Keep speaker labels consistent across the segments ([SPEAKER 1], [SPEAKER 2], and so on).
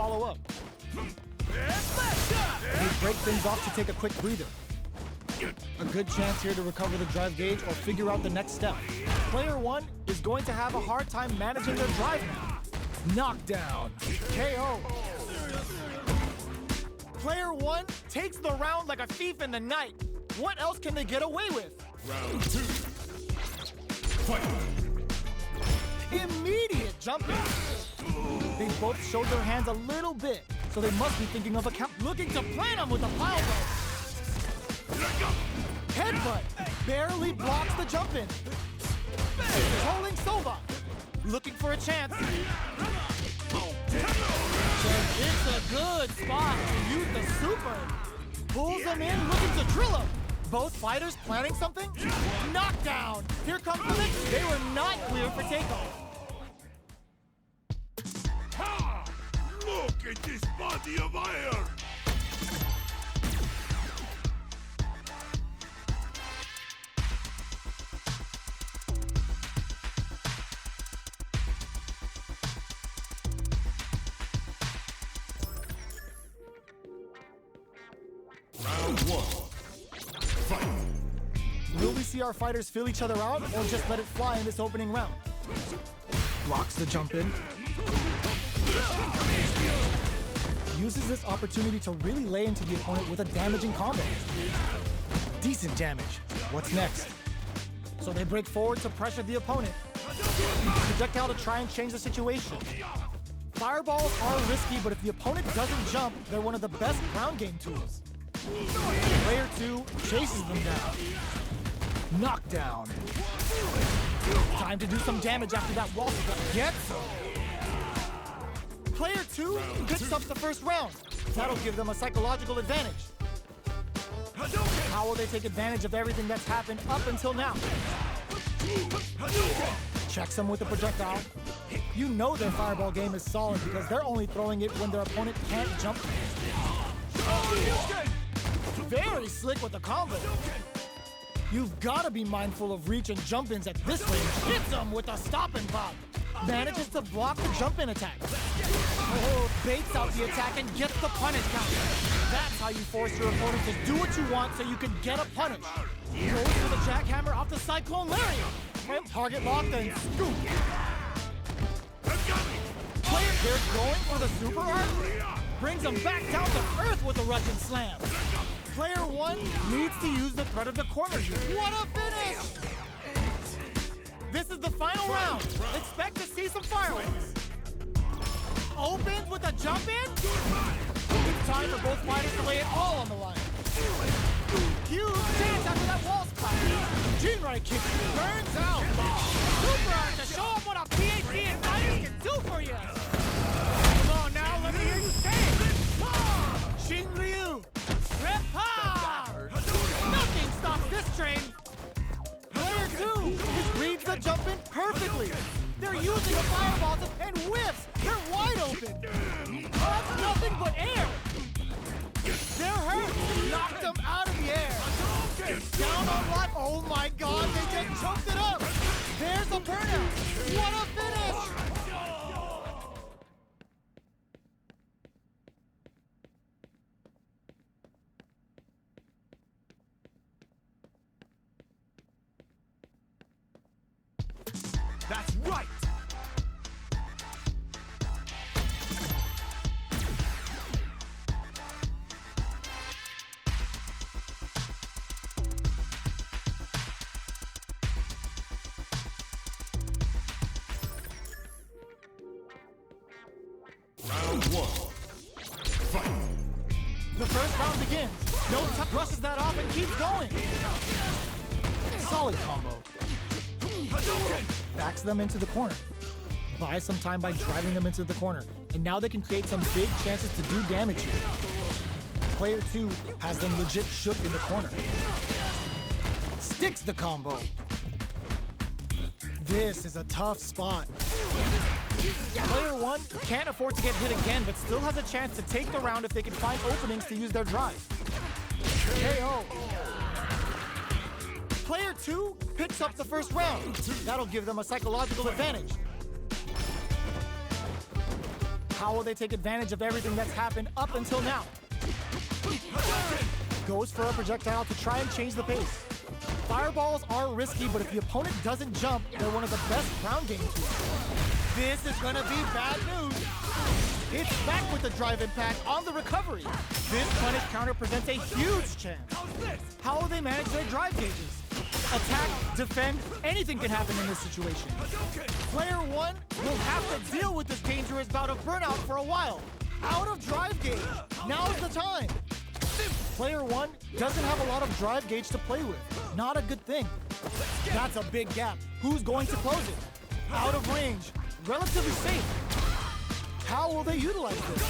[SPEAKER 1] follow up. They break things off to take a quick breather. A good chance here to recover the drive gauge or figure out the next step. Player 1 is going to have a hard time managing their drive now. Knockdown. KO. Player 1 takes the round like a thief in the night. What else can they get away with?
[SPEAKER 2] Round 2. Fight!
[SPEAKER 1] Immediate jumping. They both showed their hands a little bit, so they must be thinking of a count. Looking to plant him with a pile driver. Headbutt barely blocks the jump in. Controlling Sova. Looking for a chance. It's a good spot to use the super. Pulls him in, looking to drill him. Both fighters planning something? Knockdown! Here comes the next. They were not clear for takeoff.
[SPEAKER 2] Ha! Look at this body of iron! Round 1. Fight!
[SPEAKER 1] Will we see our fighters feel each other out or just let it fly in this opening round? Blocks the jump in. Uses this opportunity to really lay into the opponent with a damaging combo. Decent damage. What's next? So they break forward to pressure the opponent. Projectile to try and change the situation. Fireballs are risky, but if the opponent doesn't jump, they're one of the best ground game tools. Player 2 chases them down. Knockdown. Time to do some damage after that wall gets him. Player 2 picks up the first round. That'll give them a psychological advantage. How will they take advantage of everything that's happened up until now? Checks them with a projectile. You know their fireball game is solid because they're only throwing it when their opponent can't jump. Very slick with the combo. You've got to be mindful of reach and jump-ins at this range. Hits them with a stop and pop. Manages to block the jump-in attack. Oh, baits out the attack and gets the punish counter. That's how you force your opponent to do what you want so you can get a punish. Goes for the jackhammer off the Cyclone Lariat. And target locked and scoop. Player, they're going for the super art. Brings them back down to earth with a Russian slam. Player 1 needs to use the threat of the corner here. What a finish! This is the final round. Expect to see some fireworks. Opens with a jump in. It's time for both fighters to lay it all on the line. Huge chance after that wall spot. Jinrai kick burns out. Super art to show them what a PhD in fighters can do for you. Come on now, let me hear you say it. Shinryu. Nothing stops this train. Player 2 just reads the jump in perfectly. They're using a fireball and whiffs. They're wide open. That's nothing but air. They're hurt. Knocked them out of the air. Down on what? Oh my God, they just choked it up. There's a burnout. What a finish.
[SPEAKER 2] That's right! Round 1. Fight!
[SPEAKER 1] The first round begins. No time brushes that off and keeps going. Solid combo. Backs them into the corner. Buys some time by driving them into the corner. And now they can create some big chances to do damage here. Player 2 has them legit shook in the corner. Sticks the combo. This is a tough spot. Player 1 can't afford to get hit again, but still has a chance to take the round if they can find openings to use their drive. KO. Player 2 picks up the first round. That'll give them a psychological advantage. How will they take advantage of everything that's happened up until now? Goes for a projectile to try and change the pace. Fireballs are risky, but if the opponent doesn't jump, they're one of the best ground game tools. This is gonna be bad news. It's back with the drive impact on the recovery. This punish counter presents a huge chance. How will they manage their drive gauges? Attack, defend, anything can happen in this situation. Player one will have to deal with this dangerous bout of burnout for a while. Out of drive gauge. Now's the time. Player one doesn't have a lot of drive gauge to play with. Not a good thing. That's a big gap. Who's going to close it? Out of range. Relatively safe. How will they utilize this?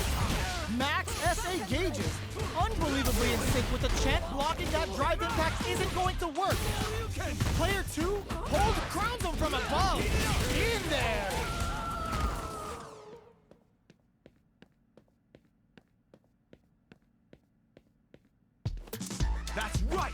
[SPEAKER 1] Max SA gauges. Unbelievably in sync with the chant blocking that drive impact isn't going to work. Player two crowns him from above. In there.
[SPEAKER 2] That's right!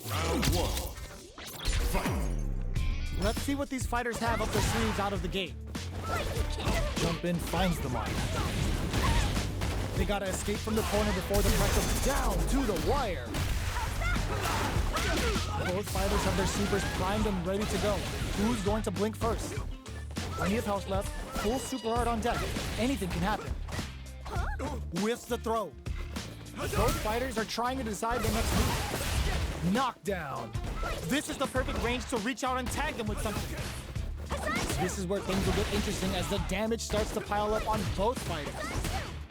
[SPEAKER 2] Round one. Fight!
[SPEAKER 1] Let's see what these fighters have up their sleeves out of the gate. Jump in finds the mark. They gotta escape from the corner before the pressure down to the wire. Both fighters have their supers primed and ready to go. Who's going to blink first? Plenty of health left, full super art on deck. Anything can happen. Whiffs the throw. Both fighters are trying to decide their next move. Knockdown. This is the perfect range to reach out and tag them with something. This is where things will get interesting as the damage starts to pile up on both fighters.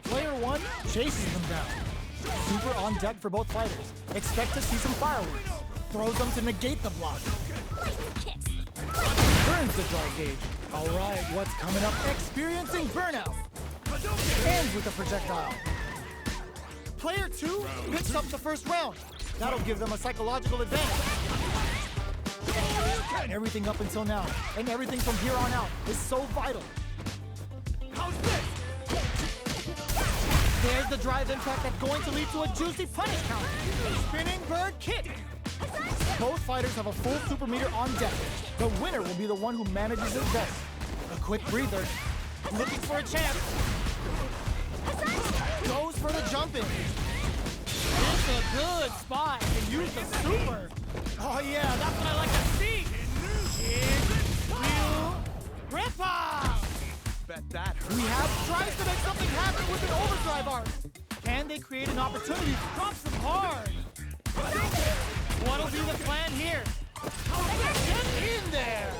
[SPEAKER 1] Player one chases them down. Super on deck for both fighters. Expect to see some fireworks. Throws them to negate the block. Burns the drive gauge. All right, what's coming up? Experiencing burnout. Ends with a projectile. Player two picks up the first round. That'll give them a psychological advantage. Everything up until now, and everything from here on out, is so vital.
[SPEAKER 2] How's this?
[SPEAKER 1] There's the drive impact that's going to lead to a juicy punish counter. Spinning bird kick. Both fighters have a full super meter on deck. The winner will be the one who manages it best. A quick breather. Looking for a chance. Goes for the jump in. It's a good spot to use the super. Oh yeah, that's what I like to see. Ripper!
[SPEAKER 2] Bet that hurt.
[SPEAKER 1] We have tries to make something happen with an overdrive arc. Can they create an opportunity to drop some hard? What'll be the plan here? Get in there!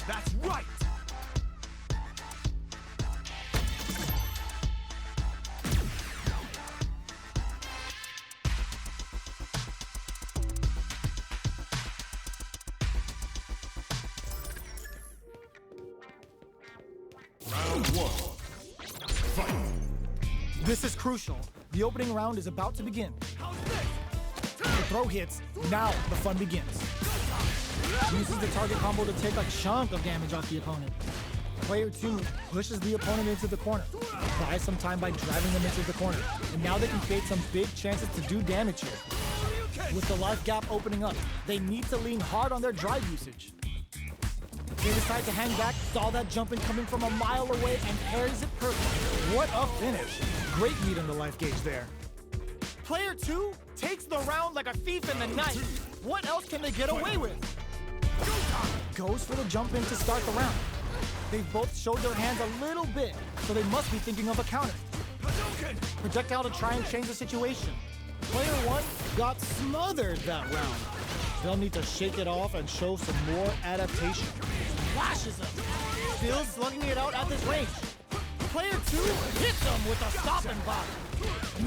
[SPEAKER 2] That's right! Round one. Fight!
[SPEAKER 1] This is crucial. The opening round is about to begin. The throw hits. Now the fun begins. Uses the target combo to take a chunk of damage off the opponent. Player two pushes the opponent into the corner. Buys some time by driving them into the corner. And now they can create some big chances to do damage here. With the life gap opening up, they need to lean hard on their drive usage. They decide to hang back, saw that jump in coming from a mile away, and parries it perfectly. What a finish. Great meat on the life gauge there. Player two takes the round like a thief in the night. What else can they get away with? Goes for the jump in to start the round. They've both showed their hands a little bit, so they must be thinking of a counter. Projectile to try and change the situation. Player one got smothered that round. They'll need to shake it off and show some more adaptation. Flashes him. Still slugging it out at this range. Player two hits him with a stop and block.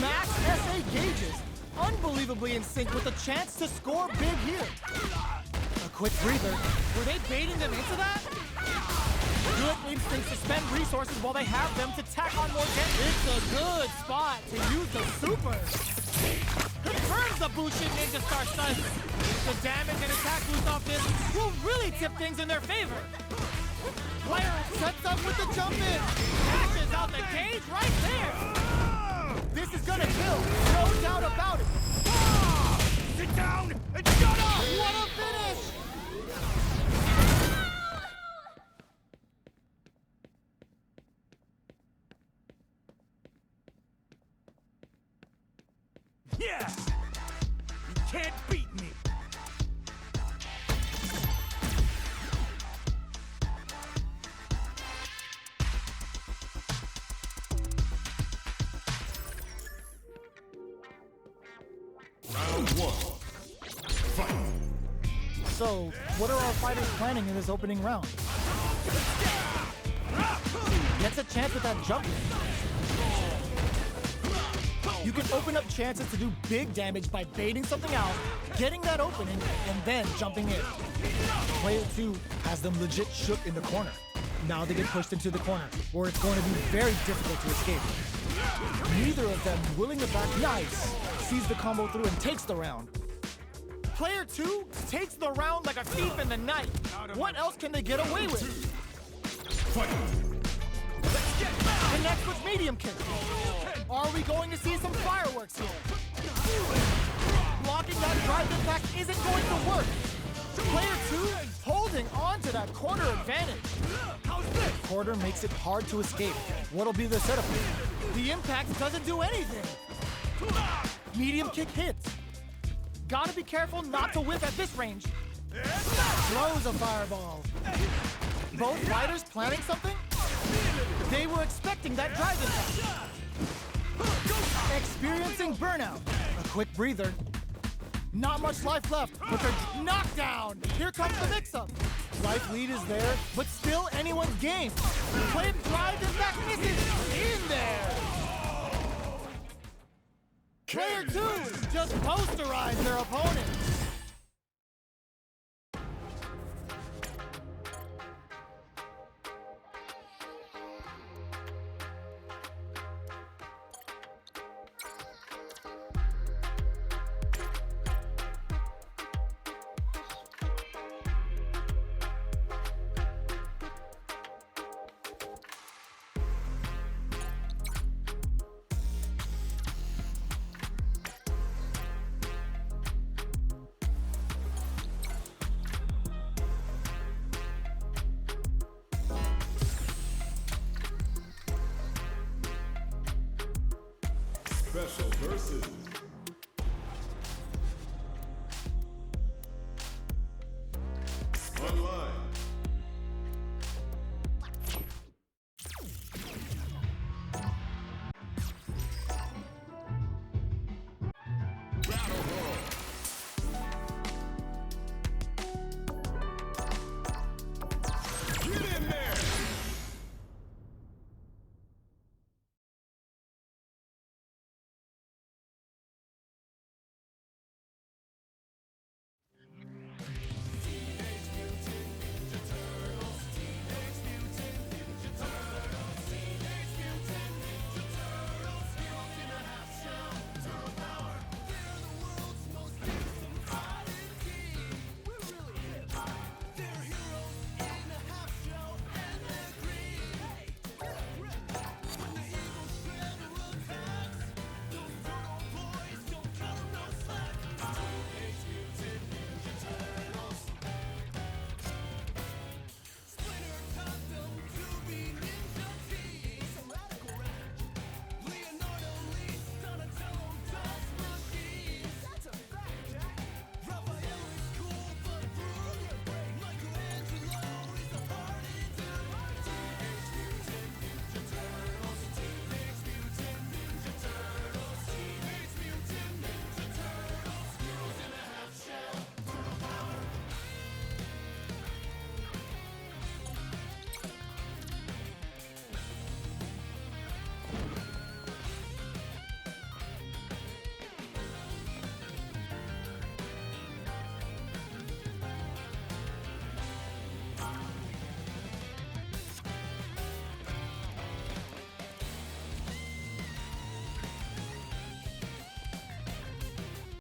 [SPEAKER 1] Max SA gauges. Unbelievably in sync with a chance to score big here. A quick breather. Were they baiting them into that? Good instincts to spend resources while they have them to tack on more damage. It's a good spot to use the super. Confirms the Bushin Ninja Star stun. The damage and attack boost off this will really tip things in their favor. Player sets up with the jump in. Dashes out the cage right there. This is gonna kill, no doubt about it.
[SPEAKER 2] Sit down and shut up!
[SPEAKER 1] What a finish!
[SPEAKER 2] Yeah! You can't beat me! Round one. Fight!
[SPEAKER 1] So, what are our fighters planning in this opening round? Gets a chance with that jump in. You can open up chances to do big damage by baiting something out, getting that opening, and then jumping in. Player 2 has them legit shook in the corner. Now they get pushed into the corner, where it's going to be very difficult to escape. Neither of them willing to back nice, sees the combo through and takes the round. Player 2 takes the round like a thief in the night. What else can they get away with?
[SPEAKER 2] Fight!
[SPEAKER 1] Connects with medium kick. Are we going to see some fireworks here? Blocking that drive impact isn't going to work. Player 2 holding on to that quarter advantage. Quarter makes it hard to escape. What'll be the setup here? The impact doesn't do anything. Medium kick hits. Gotta be careful not to whiff at this range. Throws a fireball. Both fighters planning something? They were expecting that drive impact. Experiencing burnout. A quick breather. Not much life left, but they're knocked down. Here comes the mix-up. Life lead is there, but still anyone's game. Play drive impact misses in there. Player 2 just posterized their opponent.